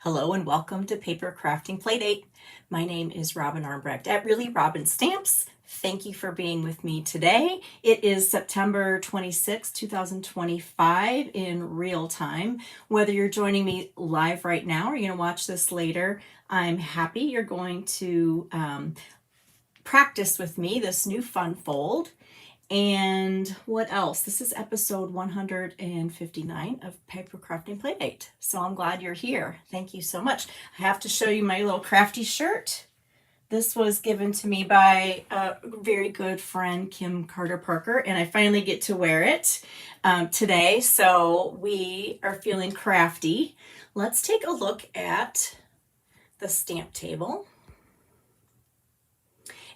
Hello and welcome to Papercrafting Playdate. My name is Robin Armbrecht at Really Robin Stamps. Thank you for being with me today. It is September 26, 2025 in real time. Whether you're joining me live right now or you're going to watch this later, I'm happy you're going to practice with me this new fun fold. And what else? This is episode 159 of Papercrafting Playdate. So I'm glad you're here. Thank you so much. I have to show you my little crafty shirt. This was given to me by a very good friend, Kim Carter Parker, and I finally get to wear it today. So we are feeling crafty. Let's take a look at the stamp table.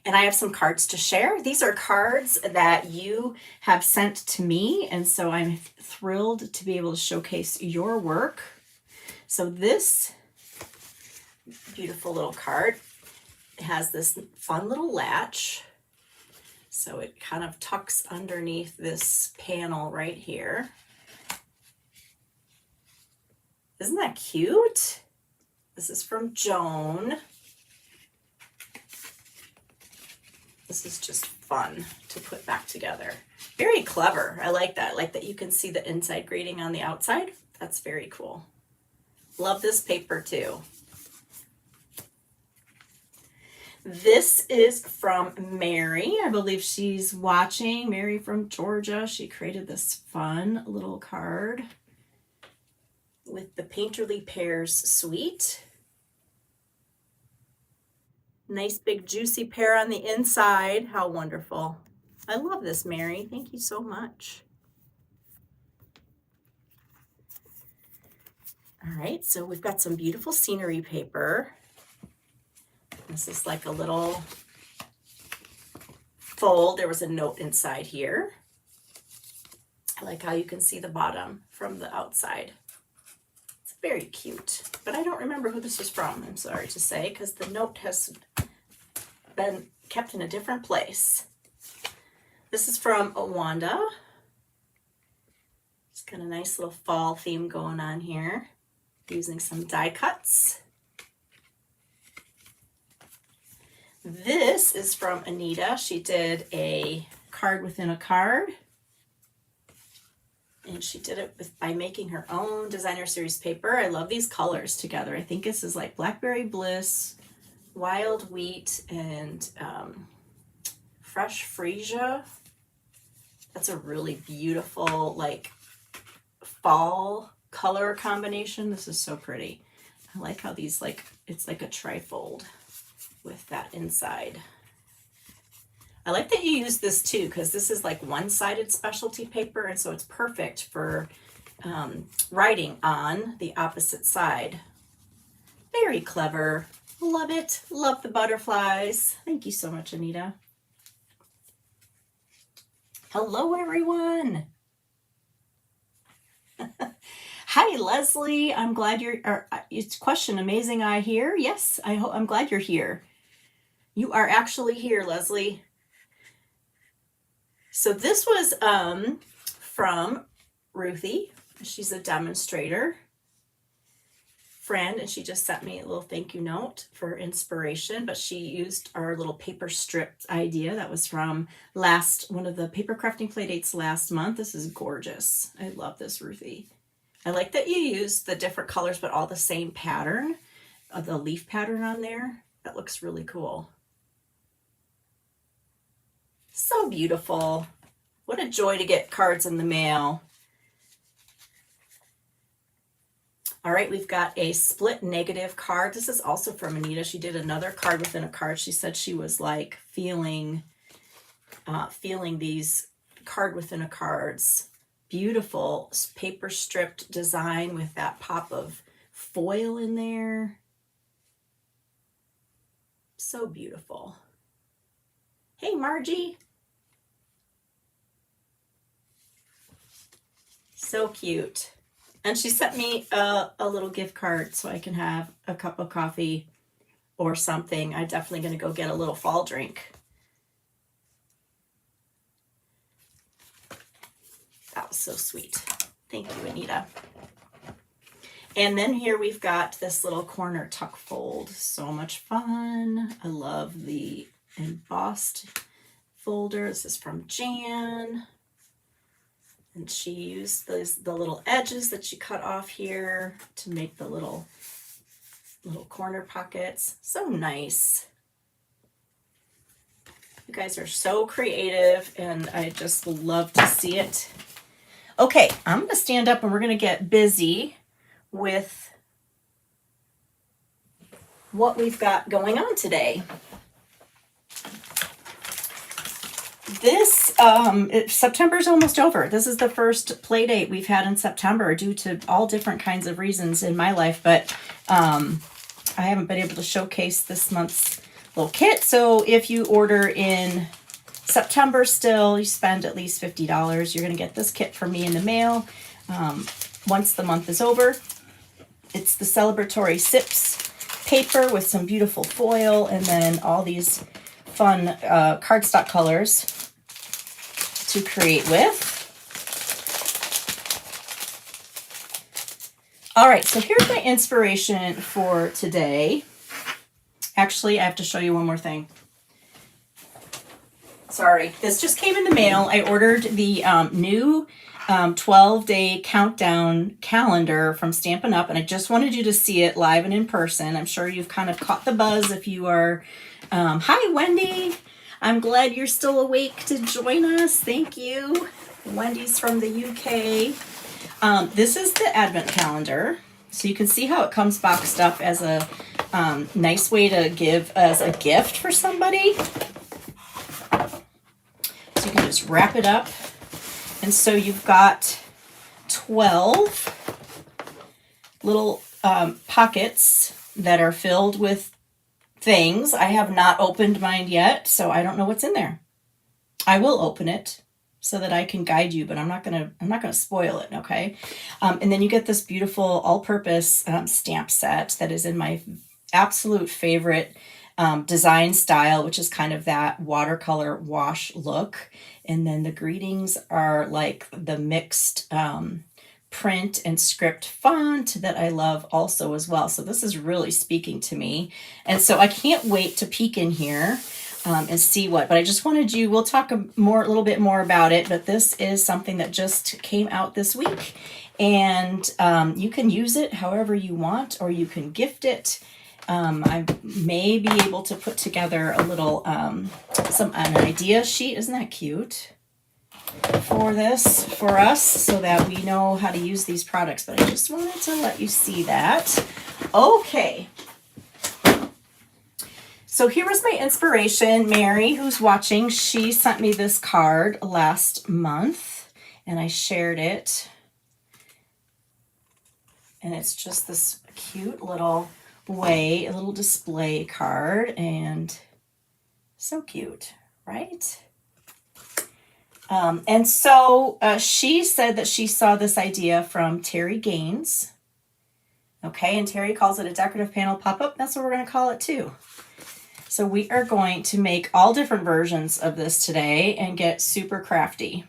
And I have some cards to share. These are cards that you have sent to me, and so I'm thrilled to be able to showcase your work. So this beautiful little card has this fun little latch. So it kind of tucks underneath this panel right here. Isn't that cute? This is from Joan. This is just fun to put back together. Very clever. I like that. I like that you can see the inside grating on the outside. That's very cool. Love this paper too. This is from Mary. I believe she's watching. Mary from Georgia. She created this fun little card with the Painterly Pears Suite. Nice big juicy pear on the inside. How wonderful. I love this, Mary. Thank you so much. All right, so we've got some beautiful scenery paper. This is like a little fold. There was a note inside here. I like how you can see the bottom from the outside. It's very cute, but I don't remember who this is from, I'm sorry to say, because the note has been kept in a different place. This is from Wanda. It's got a nice little fall theme going on here, using some die cuts. This is from Anita. She did a card within a card. And she did it by making her own designer series paper. I love these colors together. I think this is like Blackberry Bliss, Wild Wheat, and Fresh Freesia. That's a really beautiful like fall color combination. This is so pretty. I like how these it's like a trifold with that inside. I like that you use this too, because this is like one-sided specialty paper, and so it's perfect for writing on the opposite side. Very clever. Love it. Love the butterflies. Thank you so much, Anita. Hello, everyone. Hi, Leslie. I'm glad it's question amazing I hear. Yes, I'm glad you're here. You are actually here, Leslie. So this was from Ruthie. She's a demonstrator friend, and she just sent me a little thank you note for inspiration, but she used our little paper strip idea that was from one of the Papercrafting Playdates last month. This is gorgeous. I love this, Ruthie. I like that you use the different colors, but all the same pattern, the leaf pattern on there. That looks really cool. So beautiful. What a joy to get cards in the mail. All right, we've got a split negative card. This is also from Anita. She did another card within a card. She said she was like feeling these card within a cards. Beautiful paper stripped design with that pop of foil in there. So beautiful. Hey, Margie. So cute. And she sent me a little gift card so I can have a cup of coffee or something. I'm definitely going to go get a little fall drink. That was so sweet. Thank you, Anita. And then here we've got this little corner tuck fold. So much fun. I love the embossed folder. This is from Jan. And she used the little edges that she cut off here to make the little corner pockets. So nice. You guys are so creative, and I just love to see it. Okay, I'm going to stand up and we're going to get busy with what we've got going on today. This, September's almost over. This is the first play date we've had in September due to all different kinds of reasons in my life, but I haven't been able to showcase this month's little kit. So if you order in September still, you spend at least $50. You're going to get this kit from me in the mail once the month is over. It's the celebratory Sips paper with some beautiful foil and then all these fun cardstock colors to create with. All right, so here's my inspiration for today. Actually, I have to show you one more thing. Sorry, this just came in the mail. I ordered the new 12-day countdown calendar from Stampin' Up, and I just wanted you to see it live and in person. I'm sure you've kind of caught the buzz if you are. Hi, Wendy. I'm glad you're still awake to join us. Thank you. Wendy's from the UK. This is the Advent calendar. So you can see how it comes boxed up as a nice way to give as a gift for somebody. So you can just wrap it up. And so you've got 12 little pockets that are filled with things. I have not opened mine yet, so I don't know what's in there. I will open it so that I can guide you, but I'm not gonna spoil it, okay? And then you get this beautiful all-purpose stamp set that is in my absolute favorite design style, which is kind of that watercolor wash look. And then the greetings are like the mixed print and script font that I love also as well. So this is really speaking to me. And so I can't wait to peek in here and see what, but I just wanted you, we'll talk a little bit more about it, but this is something that just came out this week, and you can use it however you want, or you can gift it. I may be able to put together a little, an idea sheet. Isn't that cute? For this, for us, so that we know how to use these products. But I just wanted to let you see that. Okay. So here was my inspiration. Mary, who's watching, she sent me this card last month, and I shared it. And it's just this cute little a little display card, and so cute, right? And so she said that she saw this idea from Terry Gaines. Okay, and Terry calls it a decorative panel pop-up. That's what we're going to call it too. So we are going to make all different versions of this today and get super crafty.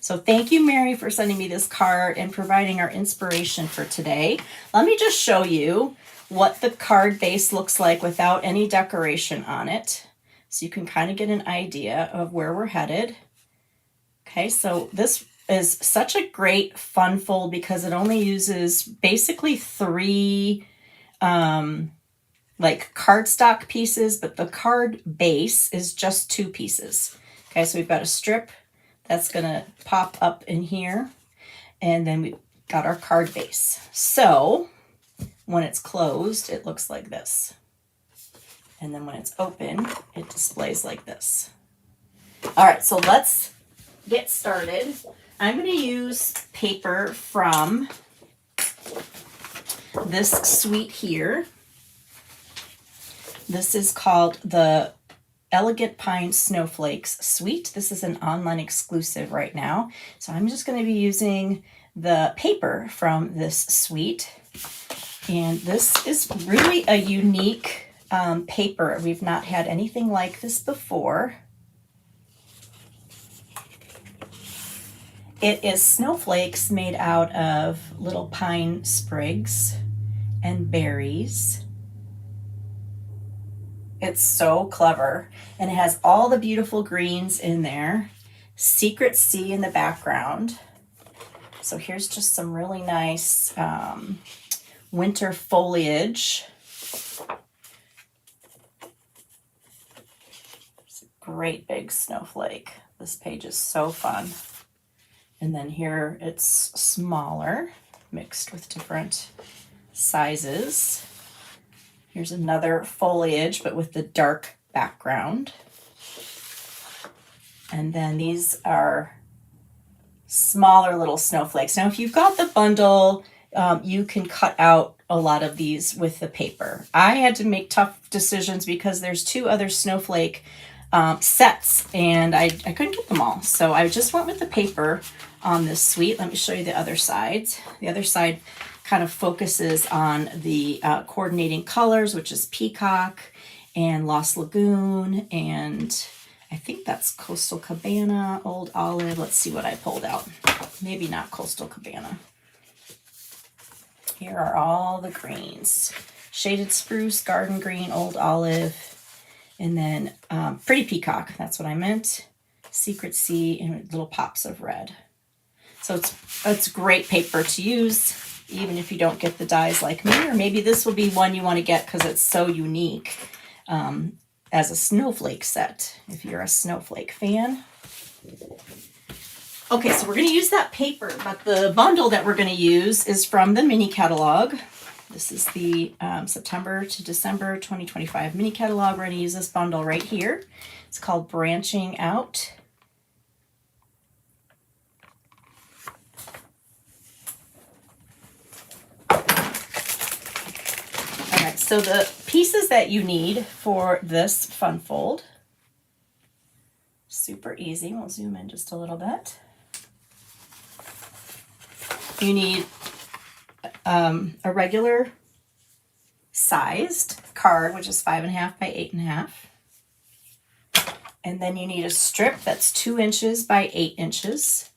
So thank you, Mary, for sending me this card and providing our inspiration for today. Let me just show you what the card base looks like without any decoration on it, so you can kind of get an idea of where we're headed. Okay, so this is such a great fun fold because it only uses basically 3 like cardstock pieces, but the card base is just 2 pieces. Okay, so we've got a strip that's gonna pop up in here, and then we've got our card base. So when it's closed, it looks like this. And then when it's open, it displays like this. All right, so let's get started. I'm going to use paper from this suite here. This is called the Elegant Pine Snowflakes suite. This is an online exclusive right now. So I'm just going to be using the paper from this suite. And this is really a unique paper. We've not had anything like this before. It is snowflakes made out of little pine sprigs and berries. It's so clever, and it has all the beautiful greens in there. Secret Sea in the background. So here's just some really nice winter foliage. It's a great big snowflake. This page is so fun. And then here it's smaller, mixed with different sizes. Here's another foliage, but with the dark background. And then these are smaller little snowflakes. Now, if you've got the bundle, you can cut out a lot of these with the paper. I had to make tough decisions because there's 2 other snowflake sets, and I couldn't get them all. So I just went with the paper on this suite. Let me show you the other sides. The other side kind of focuses on the coordinating colors, which is Peacock and Lost Lagoon, and I think that's Coastal Cabana, Old Olive. Let's see what I pulled out. Maybe not Coastal Cabana. Here are all the greens. Shaded Spruce, Garden Green, Old Olive, and then Pretty Peacock. That's what I meant. Secret Sea, and little pops of red. So it's great paper to use, even if you don't get the dies like me, or maybe this will be one you want to get because it's so unique as a snowflake set, if you're a snowflake fan. Okay, so we're going to use that paper, but the bundle that we're going to use is from the mini catalog. This is the September to December 2025 mini catalog. We're going to use this bundle right here. It's called Branching Out. So the pieces that you need for this fun fold, super easy. We'll zoom in just a little bit. You need a regular sized card, which is 5.5 by 8.5. And then you need a strip that's 2 inches by 8 inches.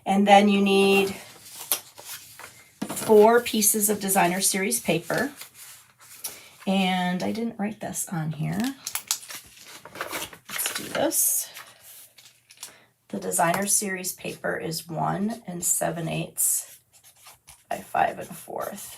And then you need 4 pieces of Designer Series paper, and I didn't write this on here. Let's do this. The Designer Series paper is 1 7/8 by 5 1/4.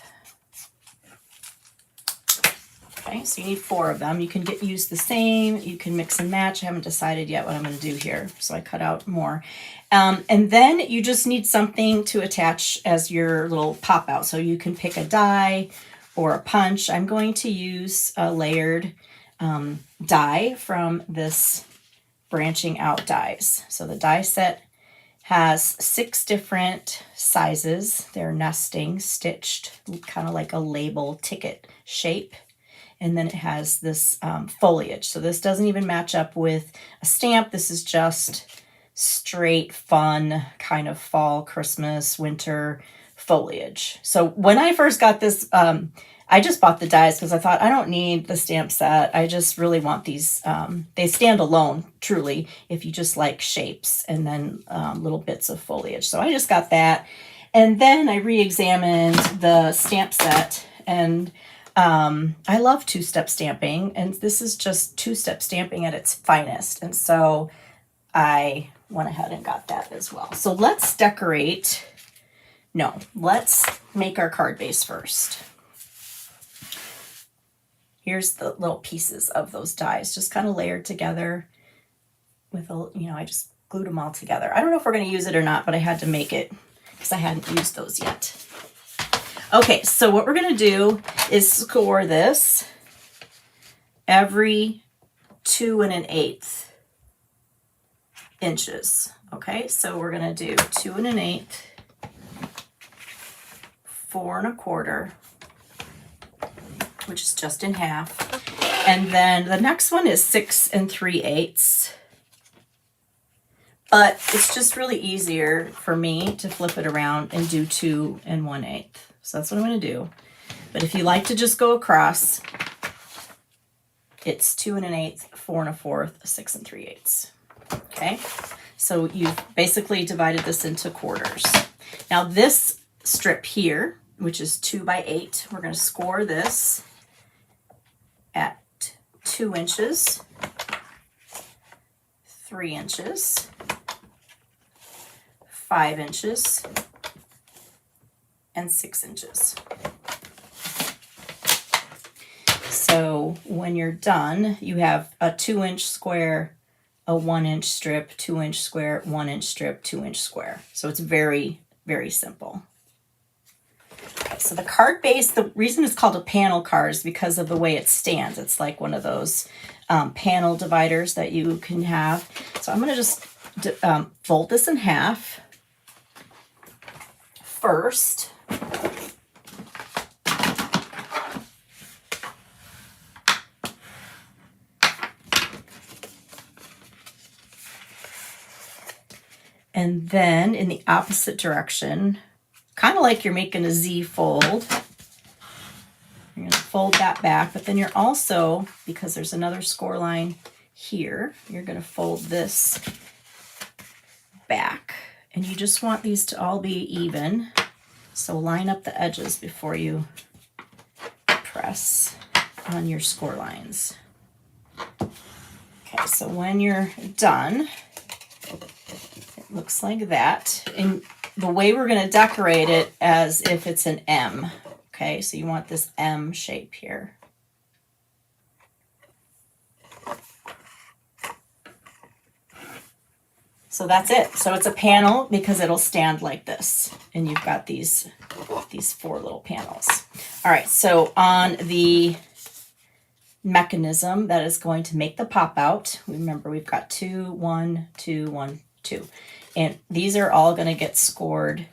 Okay, so you need 4 of them. You can use the same, you can mix and match. I haven't decided yet what I'm going to do here, so I cut out more. And then you just need something to attach as your little pop out. So you can pick a die or a punch. I'm going to use a layered die from this Branching Out dies. So the die set has 6 different sizes. They're nesting, stitched, kind of like a label ticket shape. And then it has this foliage. So this doesn't even match up with a stamp. This is just straight, fun, kind of fall, Christmas, winter foliage. So when I first got this, I just bought the dies because I thought I don't need the stamp set. I just really want these. They stand alone, truly, if you just like shapes and then little bits of foliage. So I just got that. And then I re-examined the stamp set, and I love 2-step stamping, and this is just 2-step stamping at its finest. And so I went ahead and got that as well. So let's decorate. No, let's make our card base first. Here's the little pieces of those dies, just kind of layered together with a, I just glued them all together. I don't know if we're going to use it or not, but I had to make it because I hadn't used those yet. Okay, so what we're going to do is score this every 2 1/8 inches. Okay, so we're going to do 2 1/8, 4 1/4, which is just in half. And then the next one is 6 3/8. But it's just really easier for me to flip it around and do 2 1/8. So that's what I'm going to do. But if you like to just go across, it's 2 1/8, 4 1/4, 6 3/8. Okay. So you've basically divided this into quarters. Now this strip here, which is 2 by 8, we're going to score this at 2 inches, 3 inches, 5 inches, and 6 inches. So when you're done, you have a 2-inch square, a 1-inch strip, 2-inch square, 1-inch strip, 2-inch square. So it's very, very simple. Okay, so the card base, the reason it's called a panel card is because of the way it stands. It's like one of those panel dividers that you can have. So I'm going to just fold this in half first. And then in the opposite direction, kind of like you're making a Z fold, you're going to fold that back, but then you're also, because there's another score line here, you're going to fold this back. And you just want these to all be even. So line up the edges before you press on your score lines. Okay, so when you're done, it looks like that. And the way we're going to decorate it as if it's an M. Okay, so you want this M shape here. So that's it. So it's a panel because it'll stand like this. And you've got these 4 little panels. All right, so on the mechanism that is going to make the pop out, remember we've got 2, 1, 2, 1, 2. And these are all going to get scored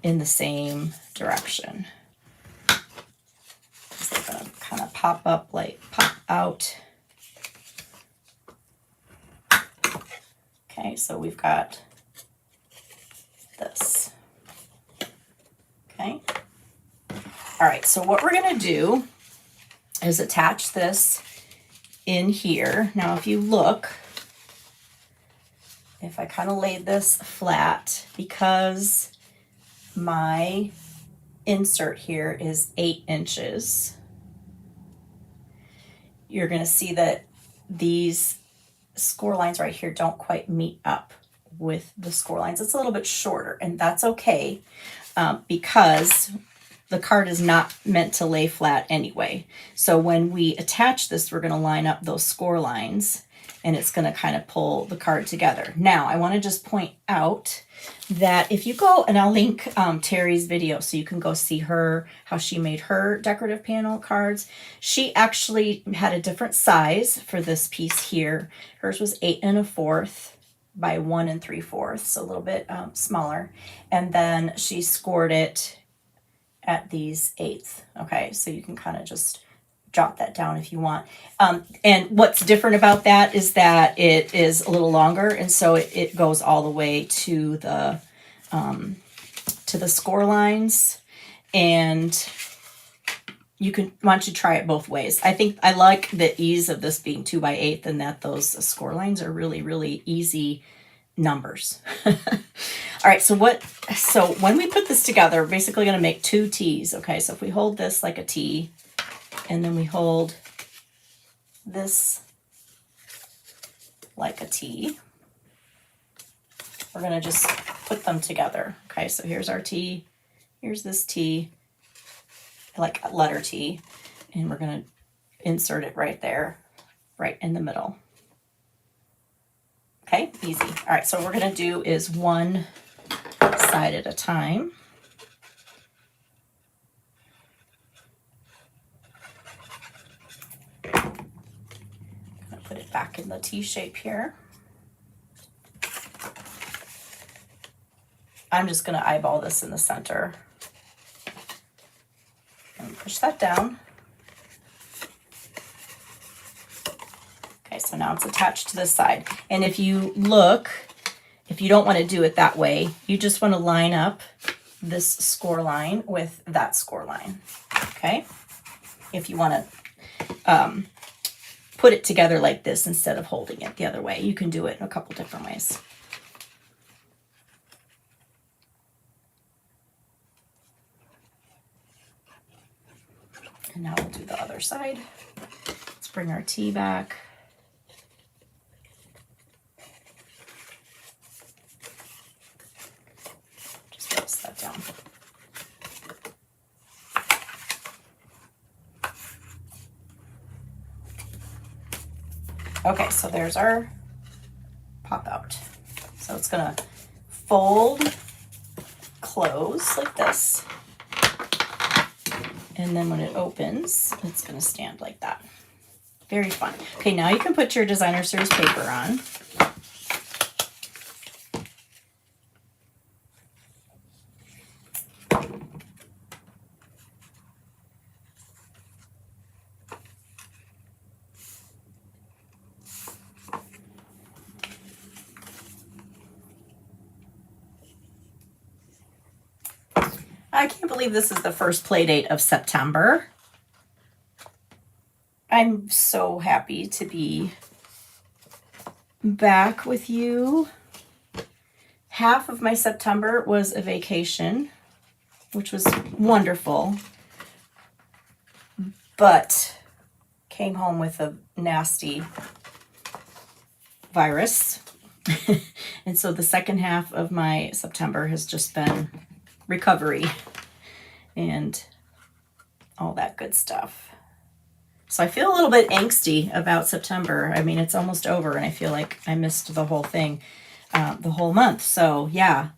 in the same direction. So they're going to kind of pop up, like pop out. Okay, so we've got this. Okay. All right, so what we're going to do is attach this in here. Now, if you look, if I kind of laid this flat, because my insert here is 8 inches, you're going to see that these score lines right here don't quite meet up with the score lines. It's a little bit shorter, and that's okay because the card is not meant to lay flat anyway. So when we attach this, we're going to line up those score lines, and it's going to kind of pull the card together. Now, I want to just point out that if you go, and I'll link Terry's video so you can go see her, how she made her decorative panel cards. She actually had a different size for this piece here. Hers was 8 1/4 by 1 3/4, so a little bit smaller. And then she scored it at these 1/8. Okay, so you can kind of just jot that down if you want. And what's different about that is that it is a little longer, and so it goes all the way to the score lines. And you can, why don't you try it both ways? I think I like the ease of this being 2 by 8 and that those score lines are really, really easy numbers. All right, so when we put this together, we're basically going to make 2 T's. Okay, so if we hold this like a T, and then we hold this like a T, we're going to just put them together. Okay, so here's our T, here's this T, like a letter T, and we're going to insert it right there, right in the middle. Okay, easy. All right, so what we're going to do is one side at a time. Put it back in the T shape here. I'm just going to eyeball this in the center and push that down. Okay, so now it's attached to this side. And if you look, if you don't want to do it that way, you just want to line up this score line with that score line. Okay, if you want to put it together like this instead of holding it the other way. You can do it in a couple different ways. And now we'll do the other side. Let's bring our tea back. Just press that down. Okay, so there's our pop out. So it's gonna fold, close like this. And then when it opens, it's gonna stand like that. Very fun. Okay, now you can put your designer series paper on. I can't believe this is the first Playdate of September. I'm so happy to be back with you. Half of my September was a vacation, which was wonderful, but came home with a nasty virus. And so the second half of my September has just been recovery and all that good stuff. So I feel a little bit angsty about September. I mean, it's almost over and I feel like I missed the whole thing, the whole month. So yeah,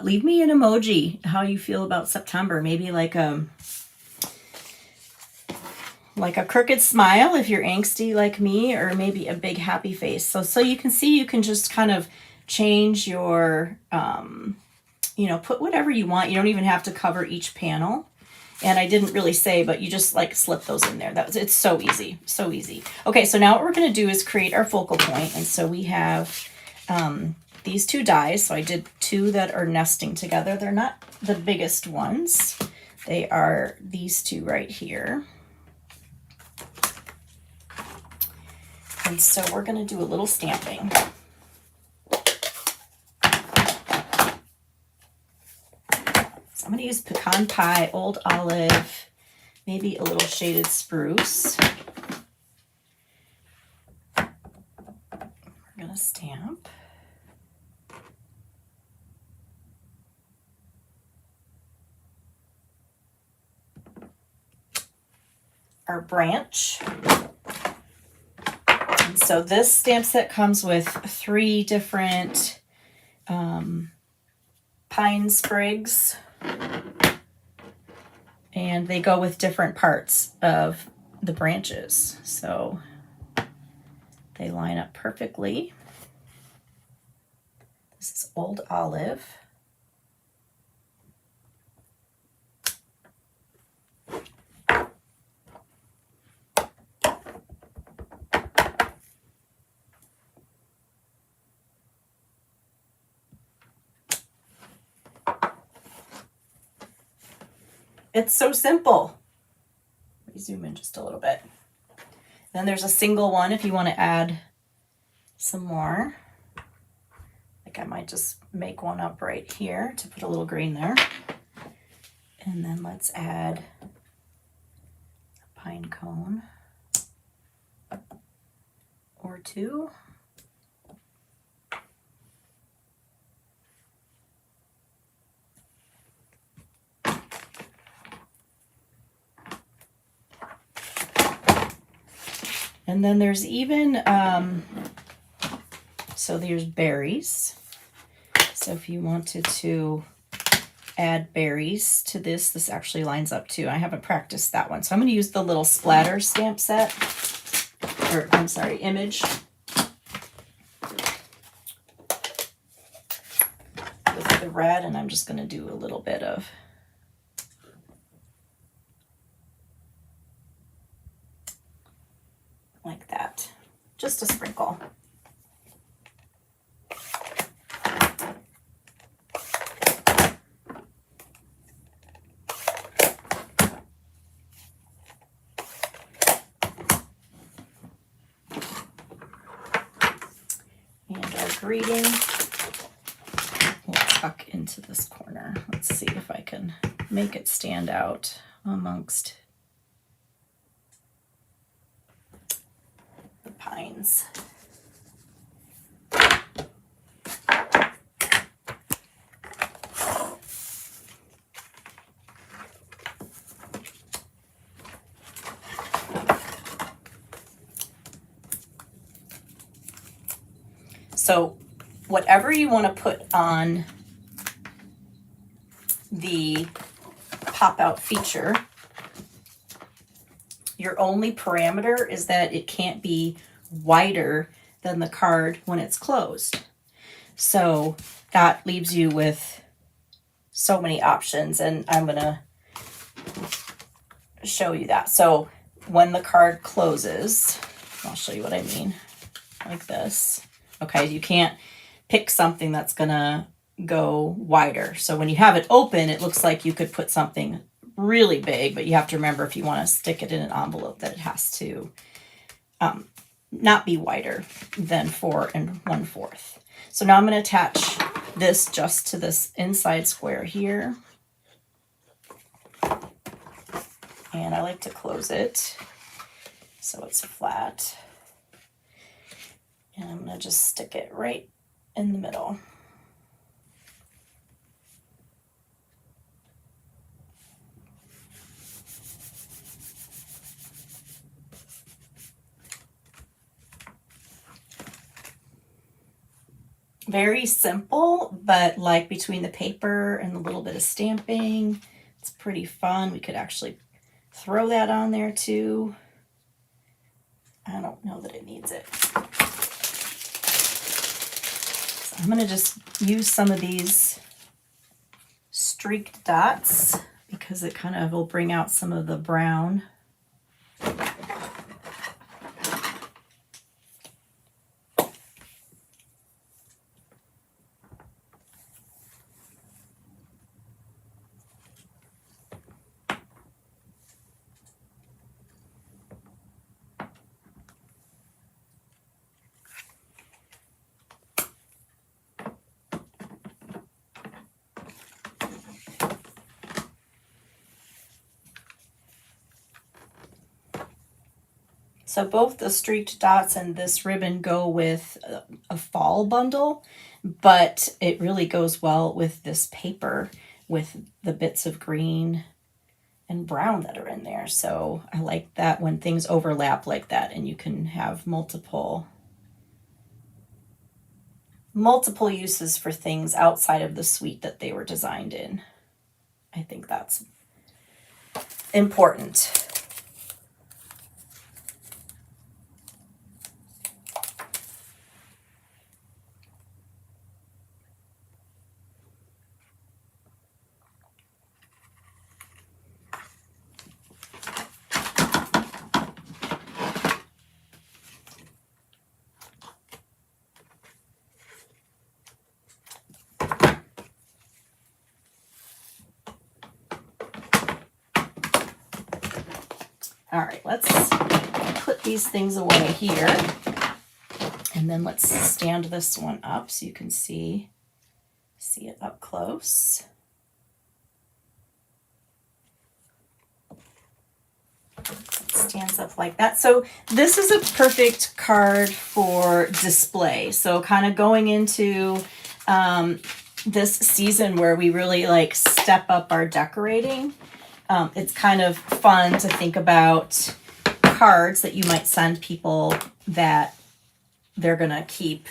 leave me an emoji how you feel about September. Maybe like a crooked smile if you're angsty like me, or maybe a big happy face. So you can see, you can just kind of change your, you know, put whatever you want. You don't even have to cover each panel. And I didn't really say, but you just like slip those in there. It's so easy, so easy. Okay, so now what we're gonna do is create our focal point. And so we have these two dies. So I did two that are nesting together. They're not the biggest ones. They are these two right here. And so we're gonna do a little stamping. I'm going to use pecan pie, old olive, maybe a little shaded spruce. We're going to stamp. Our branch. And so this stamp set comes with 3 different pine sprigs. And they go with different parts of the branches. So they line up perfectly. This is old olive. It's so simple. Let me zoom in just a little bit. Then there's a single one if you want to add some more. Like I might just make one up right here to put a little green there. And then let's add a pine cone or 2. And then there's even, so there's berries. So if you wanted to add berries to this actually lines up too. I haven't practiced that one. So I'm going to use the little splatter stamp set, or I'm sorry, image. With the red, and I'm just going to do a little bit of like that, just a sprinkle. And our greeting will tuck into this corner. Let's see if I can make it stand out amongst pines. So whatever you want to put on the pop-out feature, your only parameter is that it can't be wider than the card when it's closed. So that leaves you with so many options, and I'm going to show you that. So when the card closes, I'll show you what I mean, like this. Okay, you can't pick something that's going to go wider. So when you have it open, it looks like you could put something really big, but you have to remember if you want to stick it in an envelope that it has to not be wider than 4 1/4. So now I'm going to attach this just to this inside square here. And I like to close it so it's flat. And I'm going to just stick it right in the middle. Very simple, but like between the paper and a little bit of stamping, it's pretty fun. We could actually throw that on there too. I don't know that it needs it. So I'm going to just use some of these streaked dots because it kind of will bring out some of the brown. So both the streaked dots and this ribbon go with a fall bundle, but it really goes well with this paper with the bits of green and brown that are in there. So I like that when things overlap like that and you can have multiple uses for things outside of the suite that they were designed in. I think that's important. All right, let's put these things away here. And then let's stand this one up so you can see it up close. It stands up like that. So this is a perfect card for display. So kind of going into this season where we really like step up our decorating. It's kind of fun to think about cards that you might send people that they're going to keep,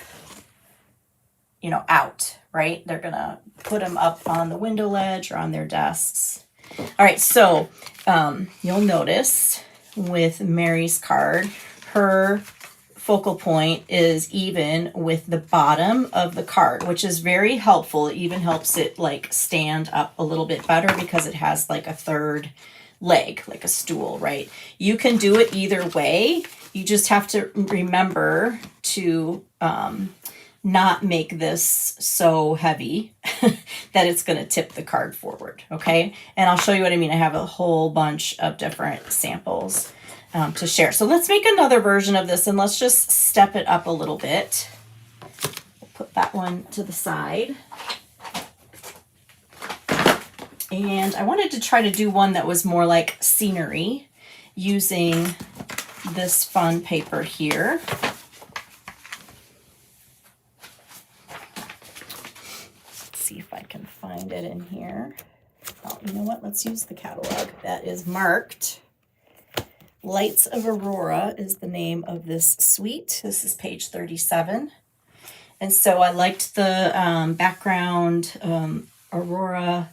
out, right? They're going to put them up on the window ledge or on their desks. All right, so you'll notice with Mary's card, her focal point is even with the bottom of the card, which is very helpful. It even helps it like stand up a little bit better because it has like a third leg, like a stool, right? You can do it either way. You just have to remember to not make this so heavy that it's going to tip the card forward, okay? And I'll show you what I mean. I have a whole bunch of different samples to share. So let's make another version of this and let's just step it up a little bit. We'll put that one to the side. And I wanted to try to do one that was more like scenery using this fun paper here. Let's see if I can find it in here. Oh, you know what? Let's use the catalog. That is marked. Lights of Aurora is the name of this suite. This is page 37. And so I liked the background Aurora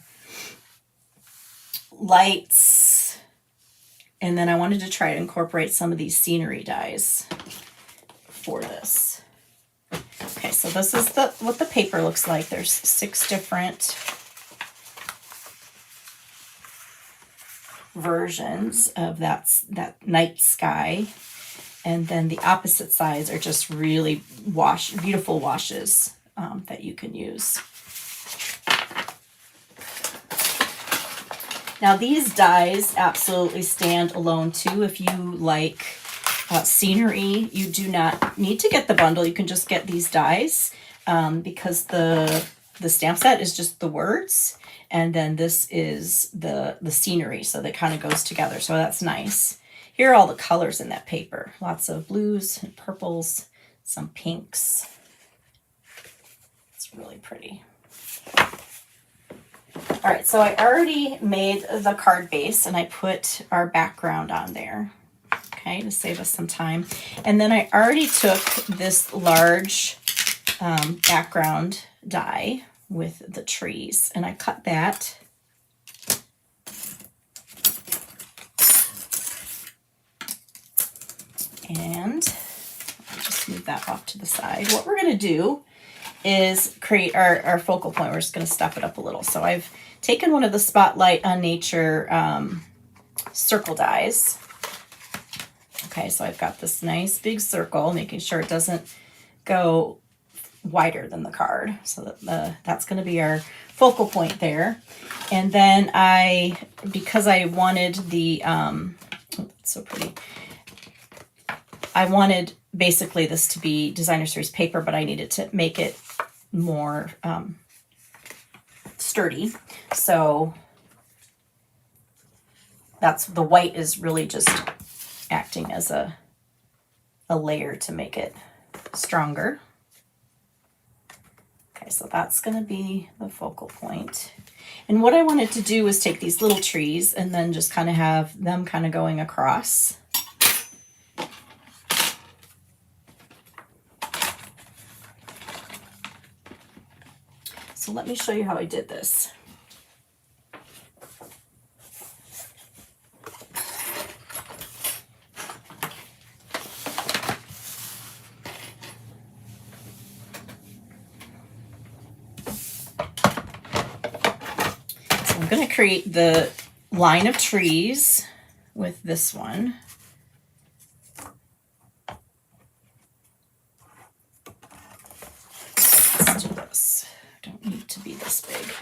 lights. And then I wanted to try to incorporate some of these scenery dies for this. Okay, so this is what the paper looks like. There's 6 different versions of that night sky, and then the opposite sides are just really beautiful washes that you can use. Now these dies absolutely stand alone too. If you like scenery, you do not need to get the bundle. You can just get these dies because the stamp set is just the words. And then this is the scenery, so that kind of goes together. So that's nice. Here are all the colors in that paper. Lots of blues and purples, some pinks. It's really pretty. All right, so I already made the card base and I put our background on there, okay, to save us some time. And then I already took this large background die with the trees, and I cut that. And I'll just move that off to the side. What we're going to do is create our focal point. We're just going to step it up a little. So I've taken one of the Spotlight on Nature circle dies. Okay, so I've got this nice big circle, making sure it doesn't go wider than the card, so that that's going to be our focal point there. And then because I wanted the oh, that's so pretty, I wanted basically this to be designer series paper, but I needed to make it more sturdy, so that's the white is really just acting as a layer to make it stronger. Okay, so that's going to be the focal point. And what I wanted to do was take these little trees and then just kind of have them kind of going across. So let me show you how I did this. I'm going to create the line of trees with this one. Let's do this. Don't need to be this big.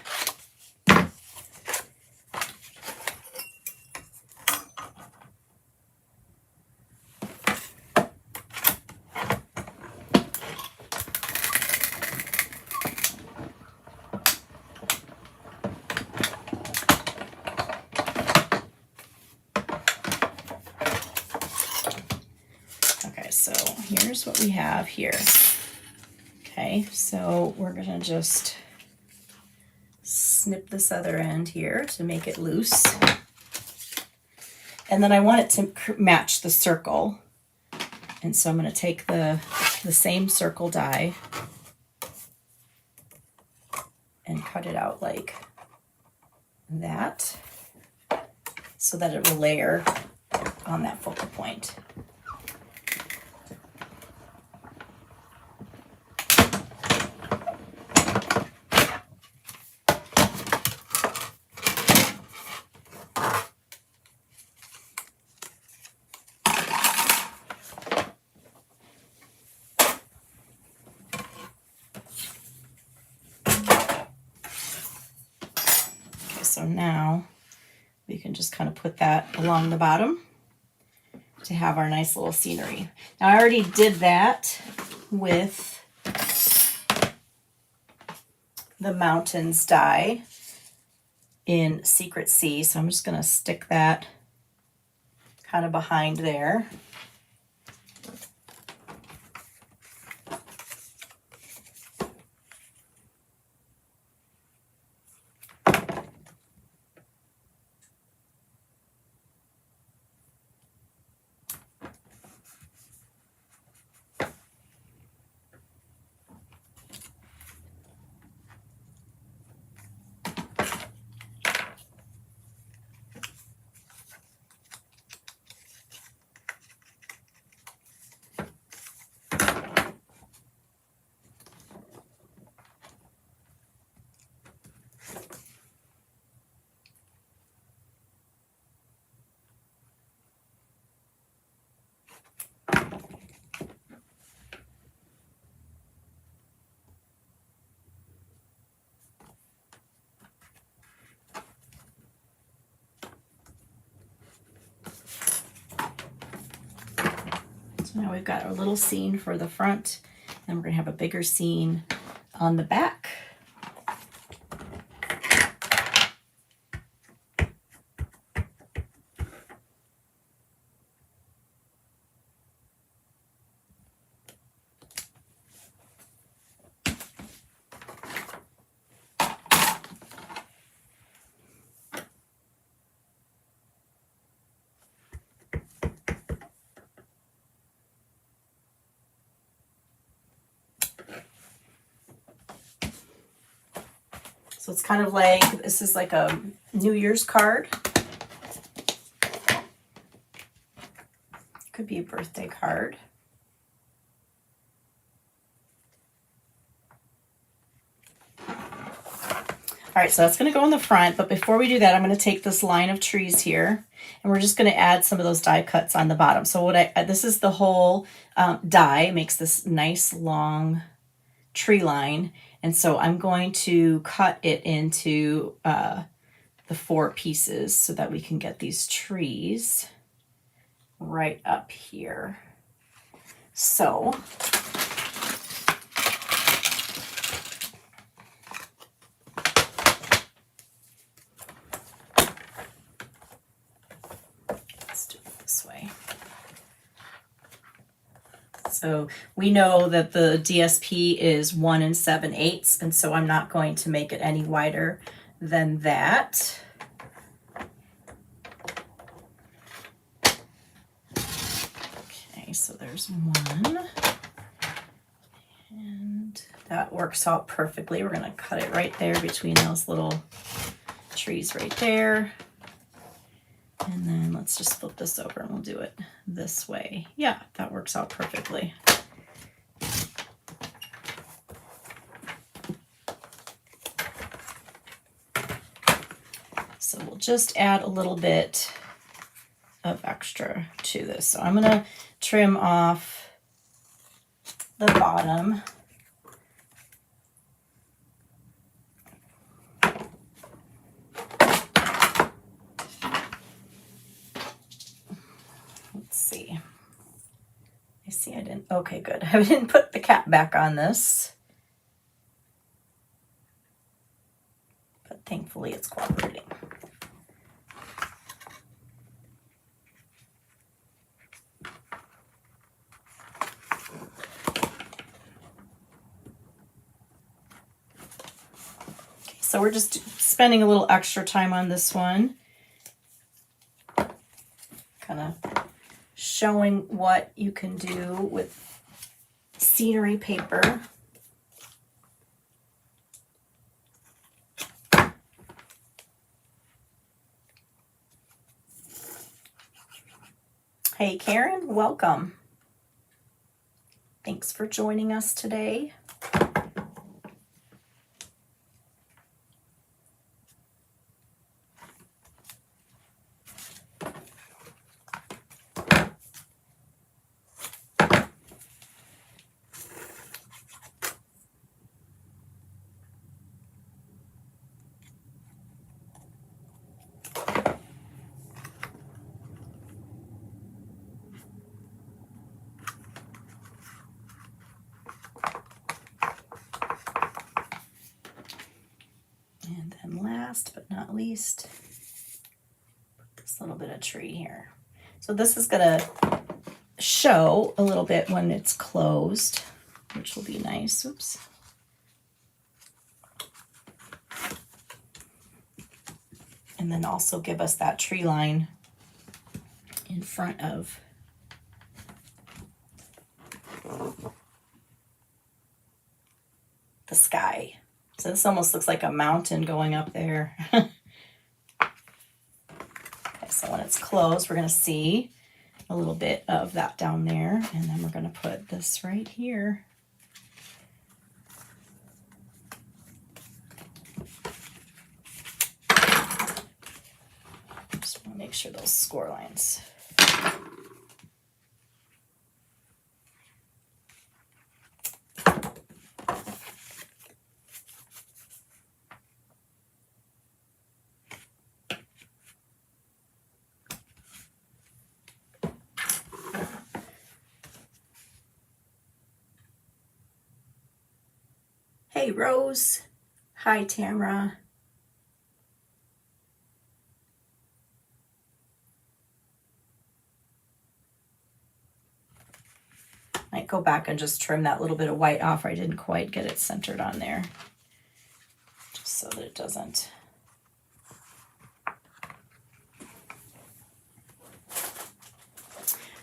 So here's what we have here. Okay, so we're gonna just snip this other end here to make it loose. And then I want it to match the circle. And so I'm gonna take the same circle die and cut it out like that so that it will layer on that focal point. So now we can just kind of put that along the bottom to have our nice little scenery. Now I already did that with the mountains die in Secret Sea. So I'm just going to stick that kind of behind there. So now we've got our little scene for the front, and we're going to have a bigger scene on the back. So it's kind of like, this is like a New Year's card. Could be a birthday card. All right, so that's going to go in the front, but before we do that, I'm going to take this line of trees here, and we're just going to add some of those die cuts on the bottom. So what this is the whole die, makes this nice long tree line, and so I'm going to cut it into the 4 pieces so that we can get these trees right up here. So let's do it this way. So we know that the DSP is 1 7/8, and so I'm not going to make it any wider than that. Okay, so there's 1. And that works out perfectly. We're going to cut it right there between those little trees right there. And then let's just flip this over and we'll do it this way. Yeah, that works out perfectly. So we'll just add a little bit of extra to this. So I'm going to trim off the bottom. I didn't, okay, good. I didn't put the cap back on this, but thankfully it's cooperating. Okay, so we're just spending a little extra time on this one, kind of showing what you can do with scenery paper. Hey Karen, welcome. Thanks for joining us today. And then last but not least, put this little bit of tree here. So this is going to show a little bit when it's closed, which will be nice. Oops. And then also give us that tree line in front of the sky. So this almost looks like a mountain going up there. Okay, so when it's closed, we're going to see a little bit of that down there, and then we're going to put this right here. Just want to make sure those score lines. Hey, Rose. Hi, Tamara. Might go back and just trim that little bit of white off. I didn't quite get it centered on there, just so that it doesn't.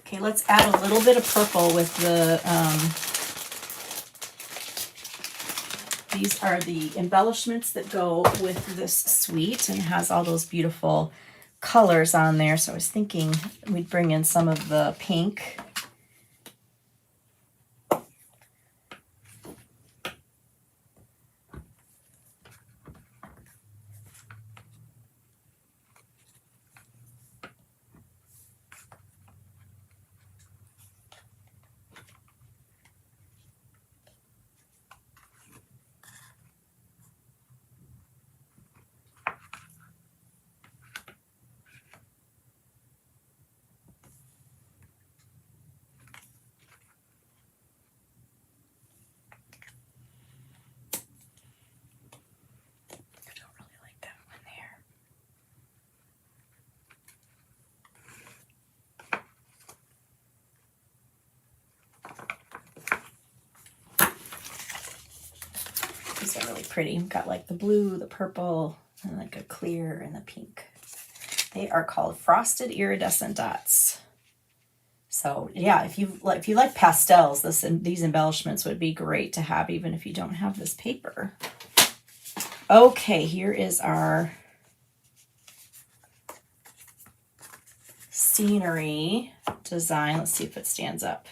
Okay, let's add a little bit of purple with the, these are the embellishments that go with this suite, and it has all those beautiful colors on there. So I was thinking we'd bring in some of the pink. These are really pretty. We've got like the blue, the purple, and like a clear and the pink. They are called frosted iridescent dots. So yeah, if you like pastels, these embellishments would be great to have even if you don't have this paper. Okay, here is our scenery design. Let's see if it stands up.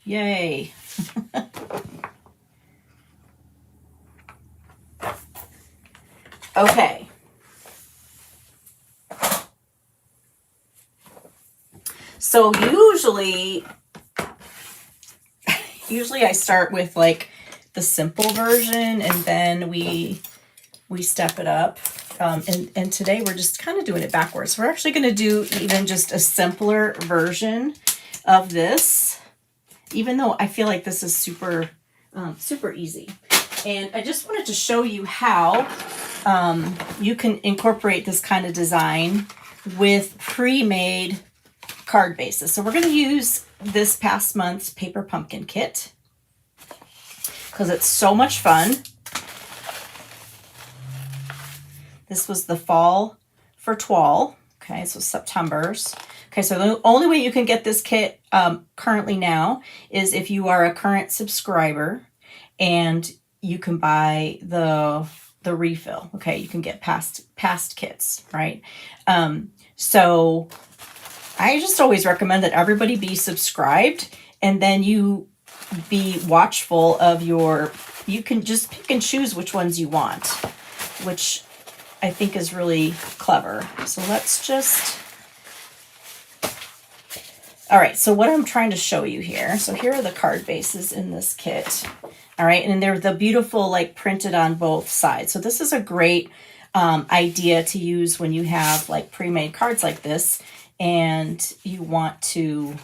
Yay. Okay. So usually I start with like the simple version, and then we step it up. And today we're just kind of doing it backwards. We're actually going to do even just a simpler version of this, even though I feel like this is super easy. And I just wanted to show you how you can incorporate this kind of design with pre-made card bases. So we're going to use this past month's Paper Pumpkin kit because it's so much fun. This was the fall for Twall. Okay, so September's. Okay, so the only way you can get this kit currently now is if you are a current subscriber, and you can buy the refill. Okay, you can get past kits, right? So I just always recommend that everybody be subscribed, and then you be watchful of you can just pick and choose which ones you want, which I think is really clever. So let's just, all right, so what I'm trying to show you here. So here are the card bases in this kit. All right, and they're the beautiful, like printed on both sides. So this is a great idea to use when you have like pre-made cards like this and you want to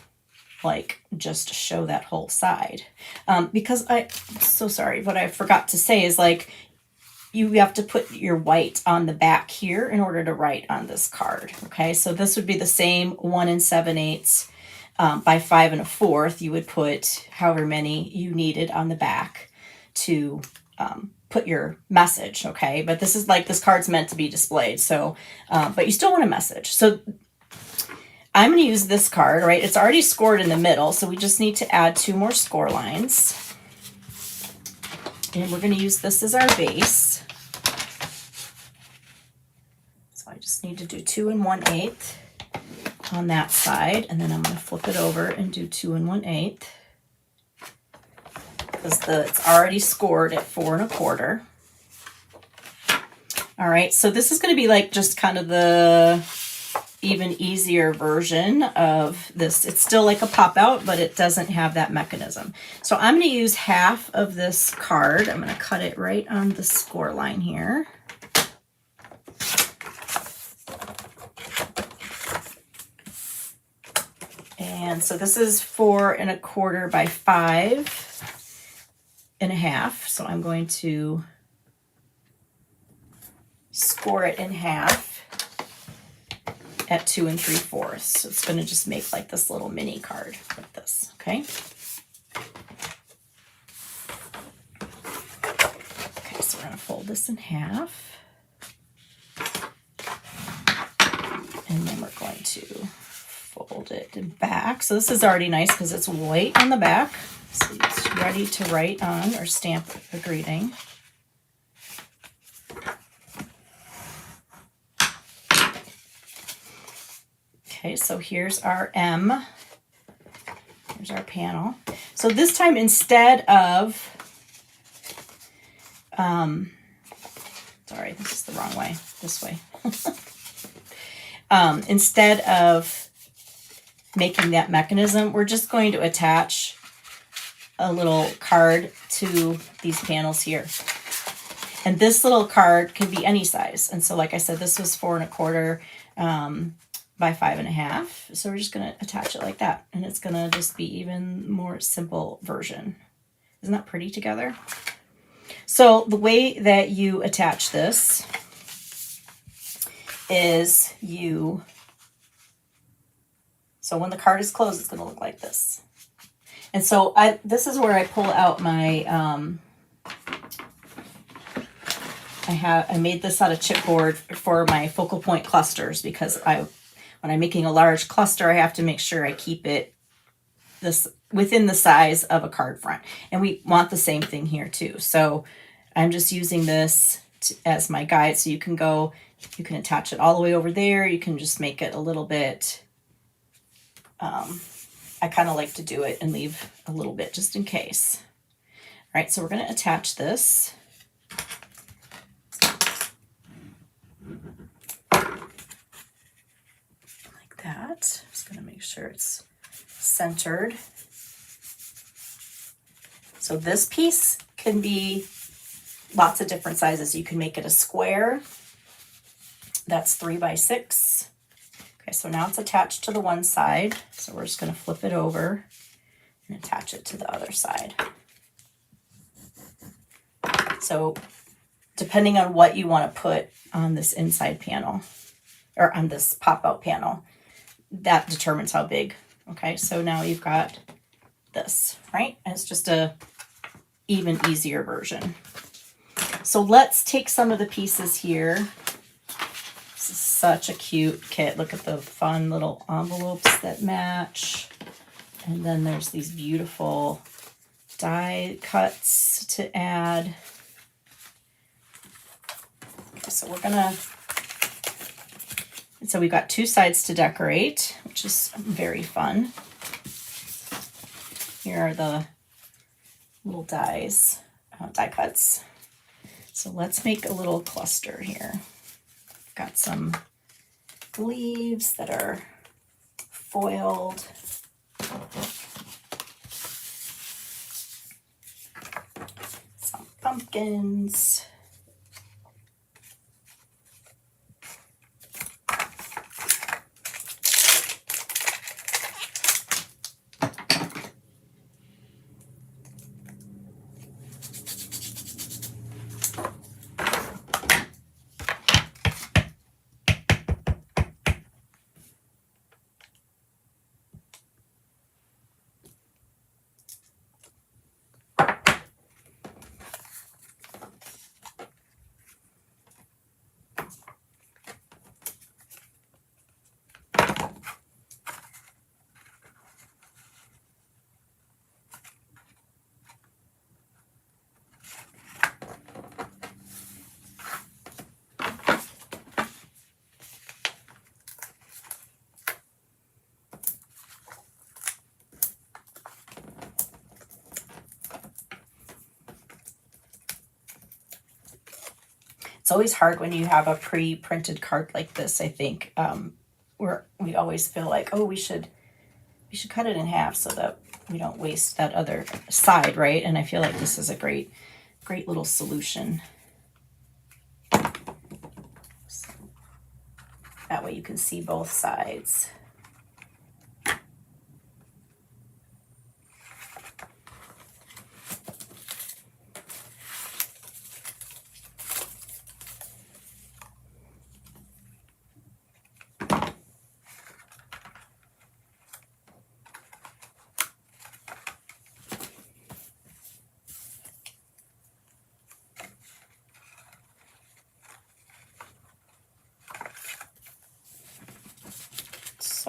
like just show that whole side. Because I'm so sorry, what I forgot to say is like, you have to put your white on the back here in order to write on this card. Okay, so this would be the same 1 7/8 by 5 1/4. You would put however many you needed on the back to put your message. Okay, but this is like, this card's meant to be displayed. So, but you still want a message. So I'm going to use this card, right? It's already scored in the middle, so we just need to add 2 more score lines. And we're going to use this as our base. So I just need to do 2 1/8 on that side, and then I'm going to flip it over and do 2 1/8 because it's already scored at 4 1/4. All right, so this is going to be like just kind of the even easier version of this. It's still like a pop out, but it doesn't have that mechanism. So I'm going to use half of this card. I'm going to cut it right on the score line here. And so this is 4 1/4 by 5 5.5. So I'm going to score it in half at 2 3/4. So it's going to just make like this little mini card like this, okay? Okay, so we're going to fold this in half. And then we're going to fold it back. So this is already nice because it's white on the back. So it's ready to write on or stamp a greeting. Okay, so here's our M. Here's our panel. So this time instead of, sorry, this is the wrong way, this way. Instead of making that mechanism, we're just going to attach a little card to these panels here. And this little card can be any size. And so like I said, this was 4 1/4 by 5.5. So we're just going to attach it like that. And it's going to just be even more simple version. Isn't that pretty together? So the way that you attach this is so when the card is closed, it's going to look like this. And so this is where I pull out my, I made this out of chipboard for my focal point clusters because when I'm making a large cluster, I have to make sure I keep it within the size of a card front. And we want the same thing here too. So I'm just using this as my guide. So you can attach it all the way over there. You can just make it a little bit, I kind of like to do it and leave a little bit just in case. All right, so we're going to attach this. Like that. Just going to make sure it's centered. So this piece can be lots of different sizes. You can make it a square. That's 3 by 6. Okay, so now it's attached to the one side. So we're just going to flip it over and attach it to the other side. So depending on what you want to put on this inside panel or on this pop-out panel, that determines how big. Okay, so now you've got this, right? And it's just a even easier version. So let's take some of the pieces here. This is such a cute kit. Look at the fun little envelopes that match. And then there's these beautiful die cuts to add. Okay, so so we've got 2 sides to decorate, which is very fun. Here are the little die cuts. So let's make a little cluster here. Got some leaves that are foiled. Some pumpkins. It's always hard when you have a pre-printed card like this, I think. We always feel like, oh, we should cut it in half so that we don't waste that other side, right? And I feel like this is a great little solution. So that way you can see both sides.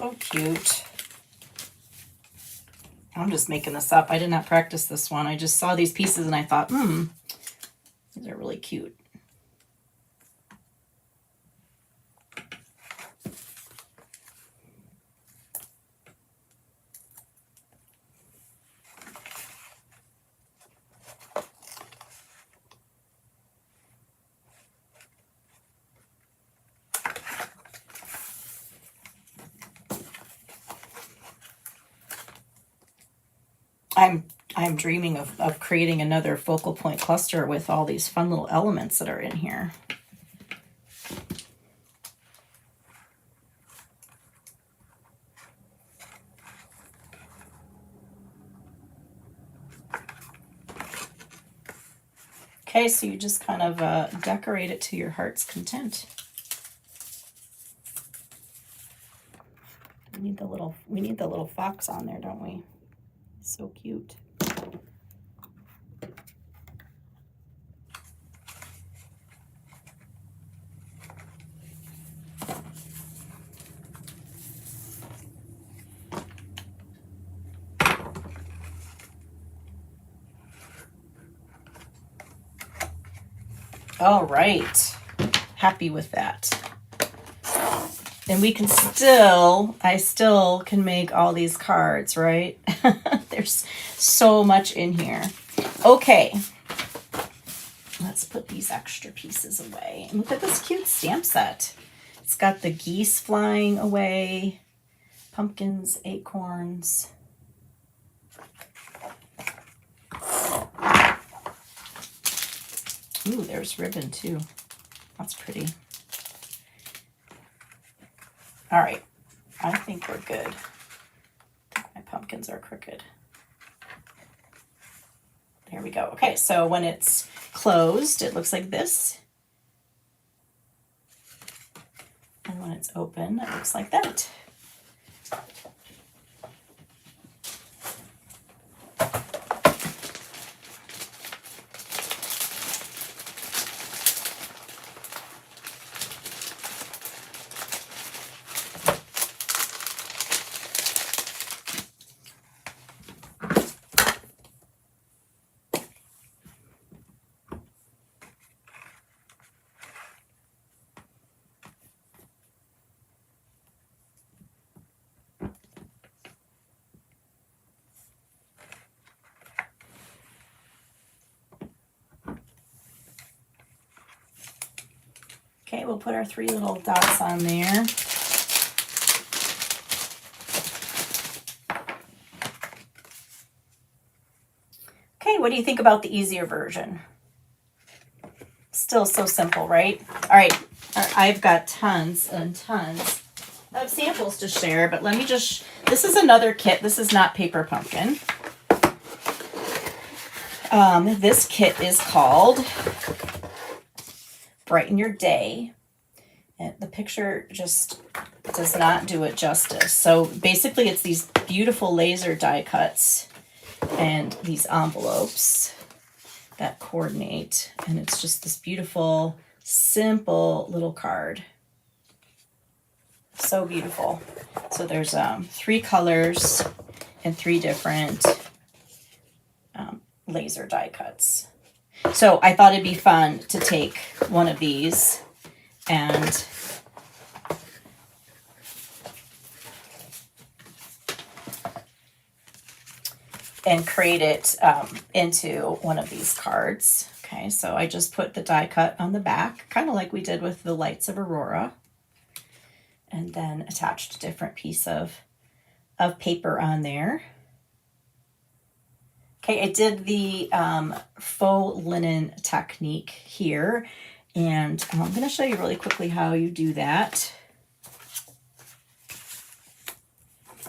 So cute. I'm just making this up. I did not practice this one. I just saw these pieces and I thought, these are really cute. I'm dreaming of creating another focal point cluster with all these fun little elements that are in here. Okay, so you just kind of decorate it to your heart's content. We need the little fox on there, don't we? So cute. All right, happy with that. And we can I still can make all these cards, right? There's so much in here. Okay, let's put these extra pieces away. And look at this cute stamp set. It's got the geese flying away, pumpkins, acorns. Ooh, there's ribbon too. That's pretty. All right, I think we're good. My pumpkins are crooked. There we go. Okay, so when it's closed, it looks like this. And when it's open, it looks like that. Okay, we'll put our 3 little dots on there. Okay, what do you think about the easier version? Still so simple, right? All right, I've got tons and tons of samples to share, but let me just, this is another kit. This is not Paper Pumpkin. This kit is called Brighten Your Day. And the picture just does not do it justice. So basically it's these beautiful laser die cuts and these envelopes that coordinate. And it's just this beautiful, simple little card. So beautiful. So there's 3 colors and 3 different laser die cuts. So I thought it'd be fun to take one of these and create it into one of these cards. Okay, so I just put the die cut on the back, kind of like we did with the Lights of Aurora, and then attached a different piece of paper on there. Okay, I did the faux linen technique here, and I'm going to show you really quickly how you do that.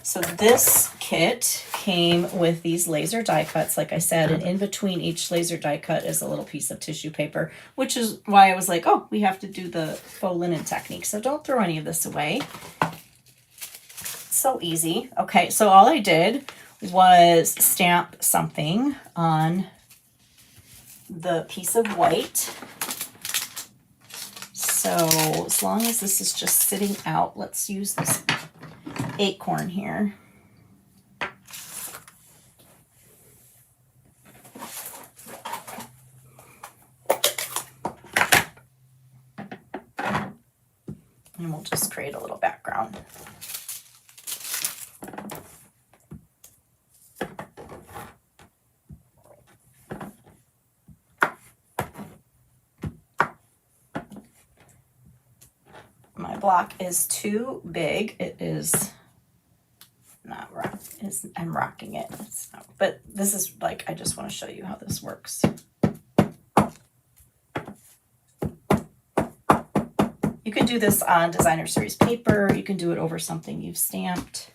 So this kit came with these laser die cuts, like I said, and in between each laser die cut is a little piece of tissue paper, which is why I was like, oh, we have to do the faux linen technique. So don't throw any of this away. So easy. Okay, so all I did was stamp something on the piece of white. So as long as this is just sitting out, let's use this acorn here. And we'll just create a little background. My block is too big. It is not rock. I'm rocking it. It's not, but this is like, I just want to show you how this works. You can do this on designer series paper. You can do it over something you've stamped.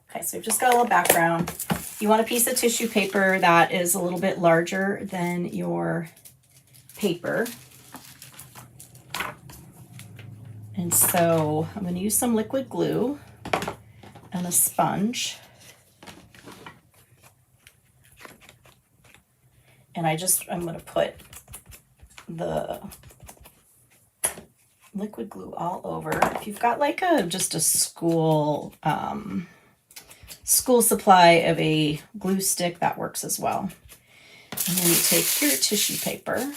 Okay, so we've just got a little background. You want a piece of tissue paper that is a little bit larger than your paper. And so I'm going to use some liquid glue and a sponge. And I'm going to put the liquid glue all over. If you've got like just a school supply of a glue stick, that works as well. And then you take your tissue paper, and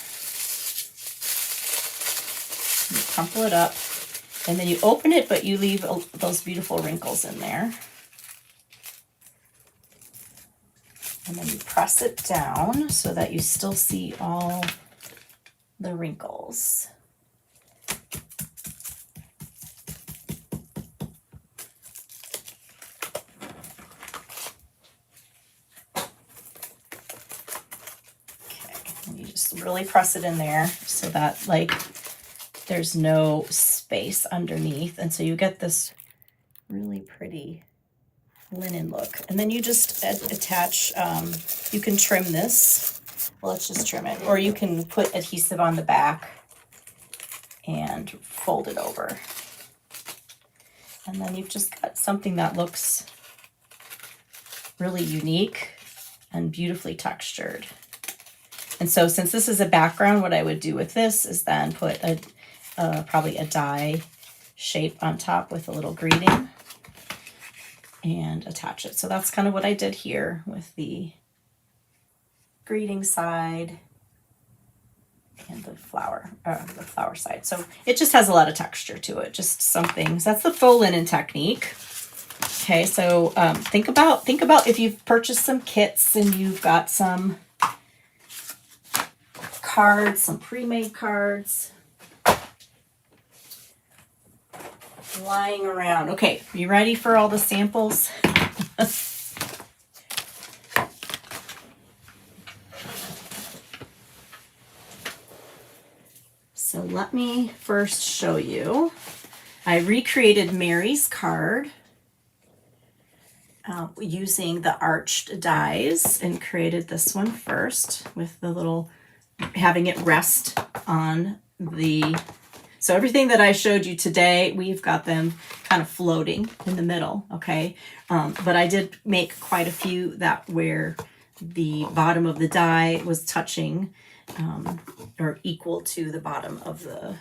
you crumple it up, and then you open it, but you leave those beautiful wrinkles in there. And then you press it down so that you still see all the wrinkles. Really press it in there so that like there's no space underneath, and so you get this really pretty linen look. And then you just attach, you can trim this. Well, let's just trim it, or you can put adhesive on the back and fold it over, and then you've just got something that looks really unique and beautifully textured. And so since this is a background, what I would do with this is then put probably a die shape on top with a little greeting and attach it. So that's kind of what I did here with the greeting side and the flower side. So it just has a lot of texture to it, just some things. That's the faux linen technique. Okay, so think about if you've purchased some kits and you've got some cards, some pre-made cards lying around. Okay, you ready for all the samples? So let me first show you. I recreated Mary's card using the arched dies and created this one first with the little, having it rest on the, so everything that I showed you today, we've got them kind of floating in the middle, okay? But I did make quite a few that where the bottom of the die was touching or equal to the bottom of the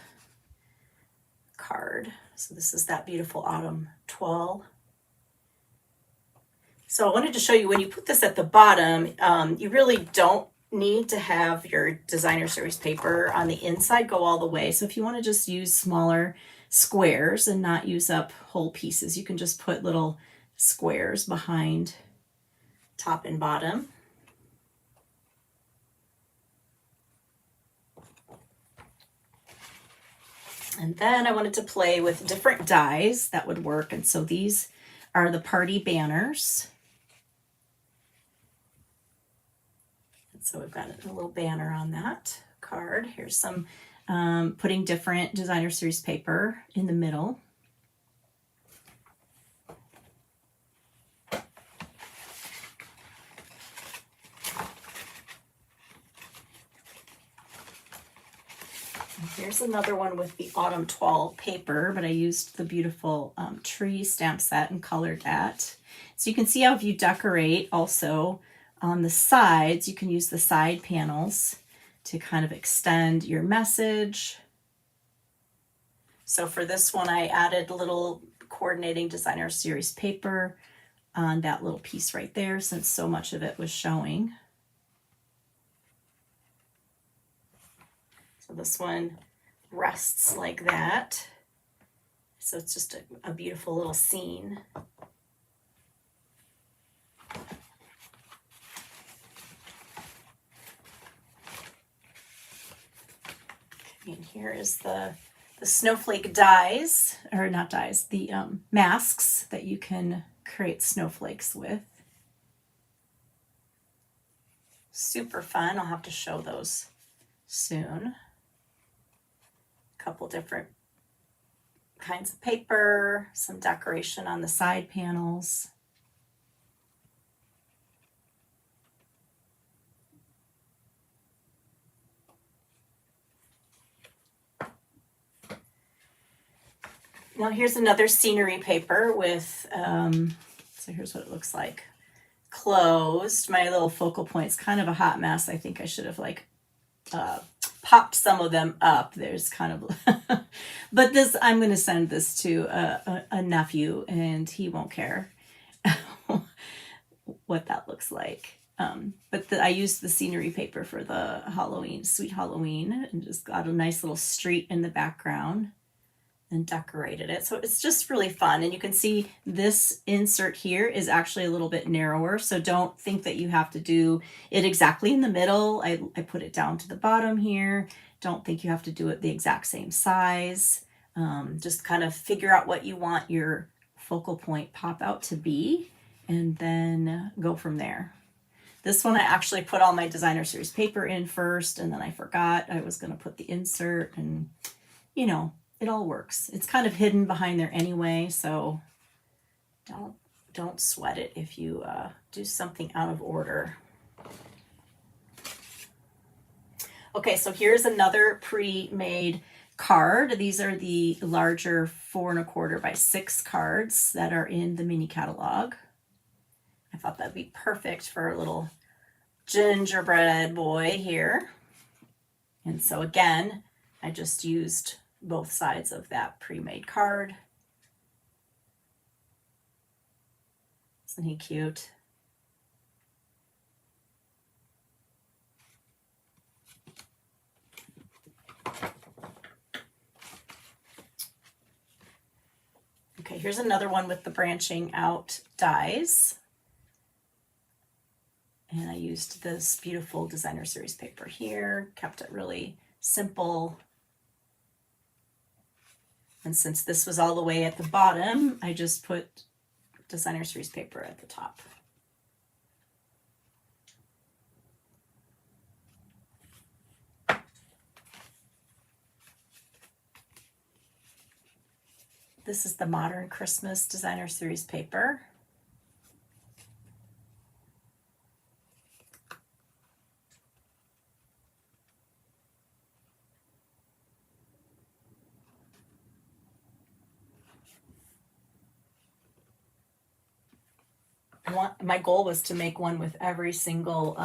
card. So this is that beautiful autumn toile. So I wanted to show you when you put this at the bottom, you really don't need to have your designer series paper on the inside go all the way. So if you want to just use smaller squares and not use up whole pieces, you can just put little squares behind top and bottom. And then I wanted to play with different dies that would work. And so these are the party banners. So we've got a little banner on that card. Here's some putting different designer series paper in the middle. And here's another one with the autumn toile paper, but I used the beautiful tree stamp set and colored that. So you can see how if you decorate also on the sides, you can use the side panels to kind of extend your message. So for this one, I added little coordinating designer series paper on that little piece right there since so much of it was showing. So this one rests like that. So it's just a beautiful little scene. And here is the snowflake dies, or not dies, the masks that you can create snowflakes with. Super fun. I'll have to show those soon. A couple different kinds of paper, some decoration on the side panels. Now here's another scenery paper with, so here's what it looks like. Closed. My little focal point's kind of a hot mess. I think I should have like popped some of them up. There's kind of, but this, I'm going to send this to a nephew and he won't care what that looks like. But I used the scenery paper for the Halloween, Sweet Halloween, and just got a nice little street in the background and decorated it. So it's just really fun. And you can see this insert here is actually a little bit narrower. So don't think that you have to do it exactly in the middle. I put it down to the bottom here. Don't think you have to do it the exact same size. Just kind of figure out what you want your focal point pop out to be and then go from there. This one I actually put all my designer series paper in first, and then I forgot I was going to put the insert, and you know, it all works. It's kind of hidden behind there anyway, so don't sweat it if you do something out of order. Okay, so here's another pre-made card. These are the larger 4 1/4 by 6 cards that are in the mini catalog. I thought that'd be perfect for a little gingerbread boy here. And so again, I just used both sides of that pre-made card. Isn't he cute? Okay, here's another one with the branching out dies. And I used this beautiful designer series paper here, kept it really simple. And since this was all the way at the bottom, I just put designer series paper at the top. This is the Modern Christmas designer series paper. My goal was to make one with every single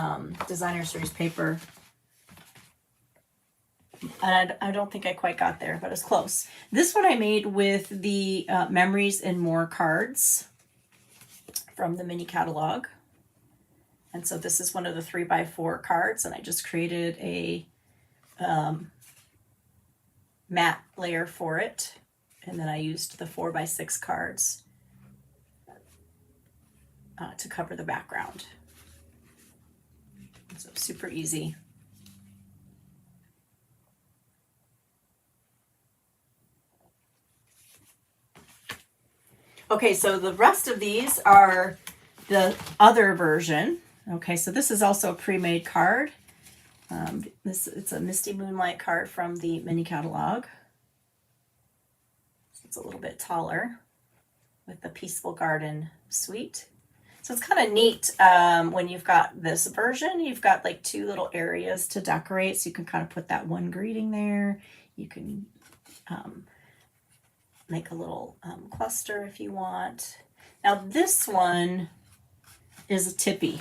designer series paper. And I don't think I quite got there, but it's close. This one I made with the Memories and More cards from the mini catalog. And so this is one of the 3x4 cards, and I just created a matte layer for it. And then I used the 4x6 cards to cover the background. So super easy. Okay, so the rest of these are the other version. Okay, so this is also a pre-made card. It's a Misty Moonlight card from the mini catalog. So it's a little bit taller with the Peaceful Garden suite. So it's kind of neat when you've got this version, you've got like 2 little areas to decorate. So you can kind of put that one greeting there. You can make a little cluster if you want. Now this one is a tippy.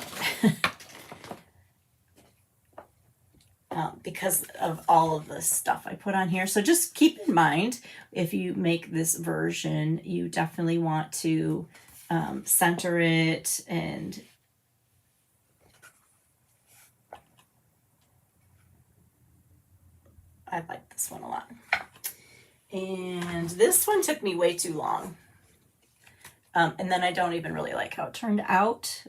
because of all of the stuff I put on here. So just keep in mind, if you make this version, you definitely want to center it, and I like this one a lot. And this one took me way too long. And then I don't even really like how it turned out,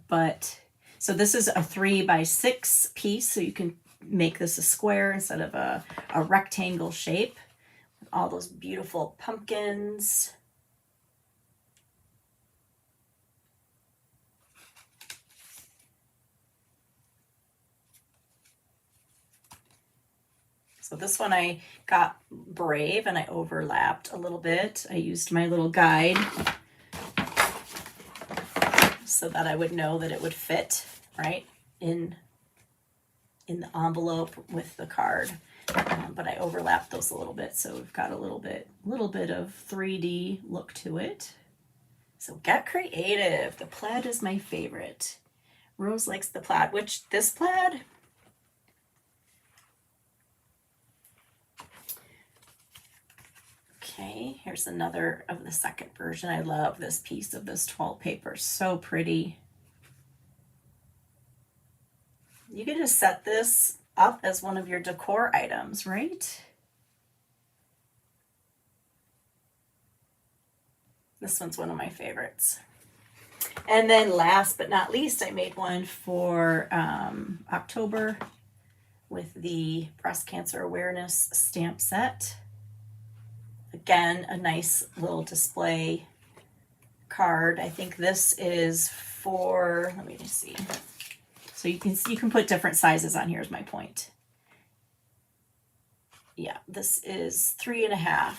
but so this is a 3x6 piece, so you can make this a square instead of a rectangle shape. All those beautiful pumpkins. So this one I got brave and I overlapped a little bit. I used my little guide so that I would know that it would fit right in the envelope with the card. But I overlapped those a little bit, so we've got a little bit of 3D look to it. So get creative. The plaid is my favorite. Rose likes the plaid, which this plaid, okay, here's another of the second version. I love this piece of this 12 paper. So pretty. You can just set this up as one of your decor items, right? This one's one of my favorites. And then last but not least, I made one for October with the breast cancer awareness stamp set. Again, a nice little display card. I think this is for, let me just see. So you can put different sizes on here is my point. Yeah, this is 3.5.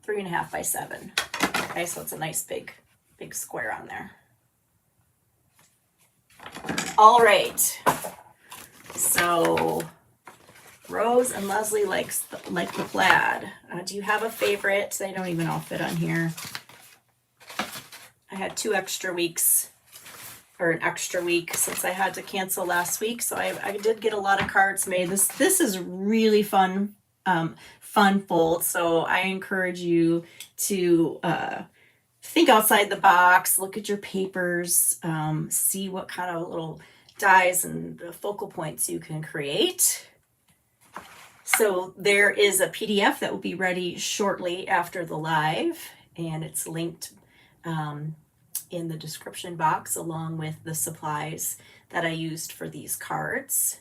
3.5 by 7. Okay, so it's a nice big square on there. All right. So Rose and Leslie like the plaid. Do you have a favorite? They don't even all fit on here. I had 2 extra weeks, or an extra week since I had to cancel last week, so I did get a lot of cards made. This is really fun fold, so I encourage you to think outside the box, look at your papers, see what kind of little dies and focal points you can create. So there is a PDF that will be ready shortly after the live, and it's linked in the description box along with the supplies that I used for these cards.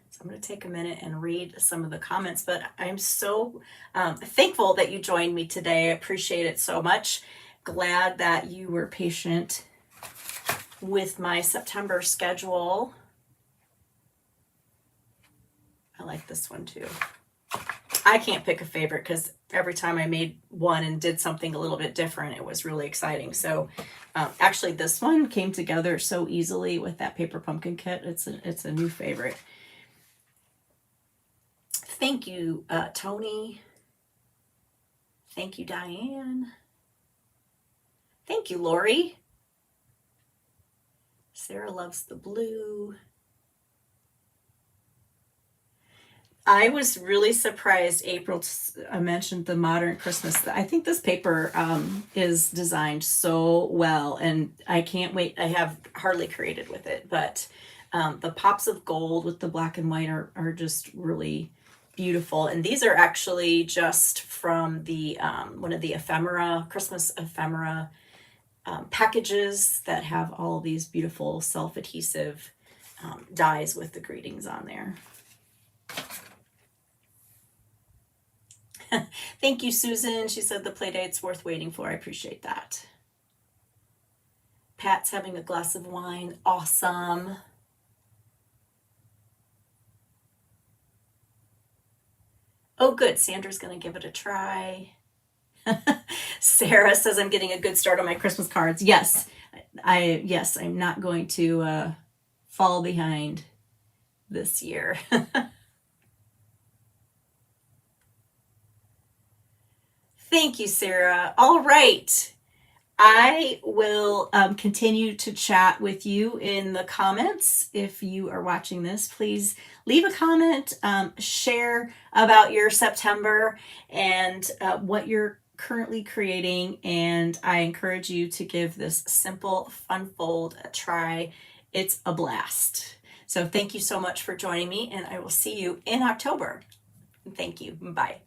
So I'm going to take a minute and read some of the comments, but I'm so thankful that you joined me today. I appreciate it so much. Glad that you were patient with my September schedule. I like this one too. I can't pick a favorite because every time I made one and did something a little bit different, it was really exciting. So actually this one came together so easily with that paper pumpkin kit. It's a new favorite. Thank you, Tony. Thank you, Diane. Thank you, Lori. Sarah loves the blue. I was really surprised April mentioned the modern Christmas. I think this paper is designed so well, and I can't wait. I have hardly created with it, but the pops of gold with the black and white are just really beautiful. And these are actually just from the one of the ephemera, Christmas ephemera packages that have all these beautiful self-adhesive dies with the greetings on there. Thank you, Susan. She said the Playdate's worth waiting for. I appreciate that. Pat's having a glass of wine. Awesome. Oh, good. Sandra's going to give it a try. Sarah says I'm getting a good start on my Christmas cards. Yes, I'm not going to fall behind this year. Thank you, Sarah. All right. I will continue to chat with you in the comments. If you are watching this, please leave a comment, share about your September and what you're currently creating. And I encourage you to give this simple fun fold a try. It's a blast. So thank you so much for joining me, and I will see you in October. Thank you. Bye.